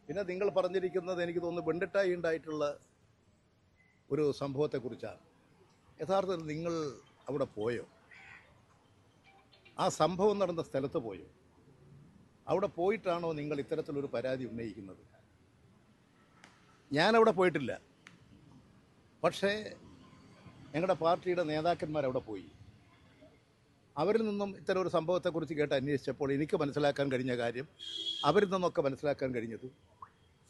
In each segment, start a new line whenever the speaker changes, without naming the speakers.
പിന്നെ നിങ്ങൾ പറഞ്ഞിരിക്കുന്നത് എനിക്ക് തോന്നുന്നു വെണ്ടിട്ടായി ഉണ്ടായിട്ടുള്ള ഒരു സംഭവത്തെക്കുറിച്ചാണ്. യഥാർത്ഥത്തിൽ നിങ്ങൾ അവിടെ പോയോ? ആ സംഭവം നടന്ന സ്ഥലത്ത് പോയോ? അവിടെ പോയിട്ടാണോ നിങ്ങൾ ഇത്തരത്തിലൊരു പരാതി ഉന്നയിക്കുന്നത്? ഞാനവിടെ പോയിട്ടില്ല. പക്ഷേ ഞങ്ങളുടെ പാർട്ടിയുടെ നേതാക്കന്മാരവിടെ പോയി. അവരിൽ നിന്നും ഇത്തരം ഒരു സംഭവത്തെക്കുറിച്ച് കേട്ട് അന്വേഷിച്ചപ്പോൾ എനിക്ക് മനസ്സിലാക്കാൻ കഴിഞ്ഞ കാര്യം, അവരിൽ നിന്നൊക്കെ മനസ്സിലാക്കാൻ കഴിഞ്ഞത്,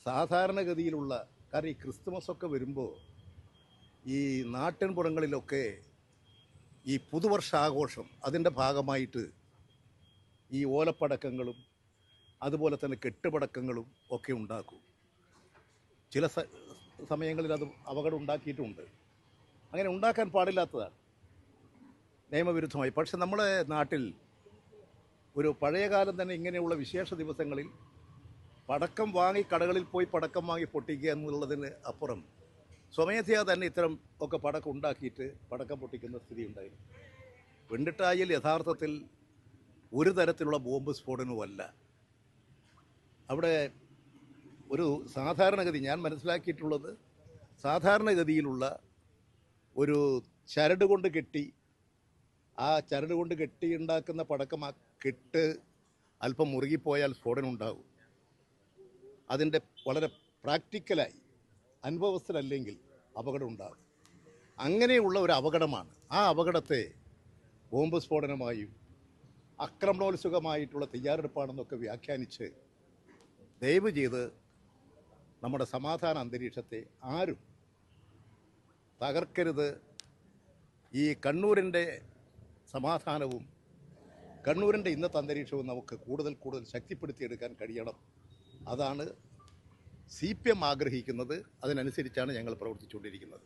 സാധാരണഗതിയിലുള്ള കാരണം ഈ ക്രിസ്തുമസൊക്കെ വരുമ്പോൾ ഈ നാട്ടിൻപുറങ്ങളിലൊക്കെ ഈ പുതുവർഷാഘോഷം അതിൻ്റെ ഭാഗമായിട്ട് ഈ ഓലപ്പടക്കങ്ങളും അതുപോലെ തന്നെ കെട്ടുപടക്കങ്ങളും ഒക്കെ ഉണ്ടാക്കും. ചില സമയങ്ങളിൽ അത് അപകടം ഉണ്ടാക്കിയിട്ടുമുണ്ട്. അങ്ങനെ ഉണ്ടാക്കാൻ പാടില്ലാത്തതാണ്, നിയമവിരുദ്ധമായി. പക്ഷെ നമ്മുടെ നാട്ടിൽ ഒരു പഴയകാലം തന്നെ ഇങ്ങനെയുള്ള വിശേഷ ദിവസങ്ങളിൽ പടക്കം വാങ്ങി കടകളിൽ പോയി പടക്കം വാങ്ങി പൊട്ടിക്കുക എന്നുള്ളതിന് അപ്പുറം സ്വമേധയാ തന്നെ ഇത്തരം ഒക്കെ പടക്കം ഉണ്ടാക്കിയിട്ട് പടക്കം പൊട്ടിക്കുന്ന സ്ഥിതി ഉണ്ടായിരുന്നു. വെണ്ടിട്ടായിൽ യഥാർത്ഥത്തിൽ ഒരു തരത്തിലുള്ള ബോംബ് സ്ഫോടനവുമല്ല. അവിടെ ഒരു സാധാരണഗതി ഞാൻ മനസ്സിലാക്കിയിട്ടുള്ളത്, സാധാരണഗതിയിലുള്ള ഒരു ചരട് കൊണ്ട് കെട്ടി, ആ ചരട് കൊണ്ട് കെട്ടി ഉണ്ടാക്കുന്ന പടക്കം ആ കെട്ട് അല്പം മുറുകിപ്പോയാൽ സ്ഫോടനം ഉണ്ടാകും. അതിൻ്റെ വളരെ പ്രാക്ടിക്കലായി അനുഭവസ്ഥരല്ലെങ്കിൽ അപകടം ഉണ്ടാകും. അങ്ങനെയുള്ള ഒരു അപകടമാണ്. ആ അപകടത്തെ ബോംബ് സ്ഫോടനമായും ആക്രമണോത്സുകമായിട്ടുള്ള തയ്യാറെടുപ്പാണെന്നൊക്കെ വ്യാഖ്യാനിച്ച് ദയവ് ചെയ്ത് നമ്മുടെ സമാധാന അന്തരീക്ഷത്തെ ആരും തകർക്കരുത്. ഈ കണ്ണൂരിൻ്റെ സമാധാനവും കണ്ണൂരിൻ്റെ ഇന്നത്തെ അന്തരീക്ഷവും നമുക്ക് കൂടുതൽ ശക്തിപ്പെടുത്തിയെടുക്കാൻ കഴിയണം. അതാണ് CPM ആഗ്രഹിക്കുന്നത്. അതിനനുസരിച്ചാണ് ഞങ്ങൾ പ്രവർത്തിച്ചുകൊണ്ടിരിക്കുന്നത്.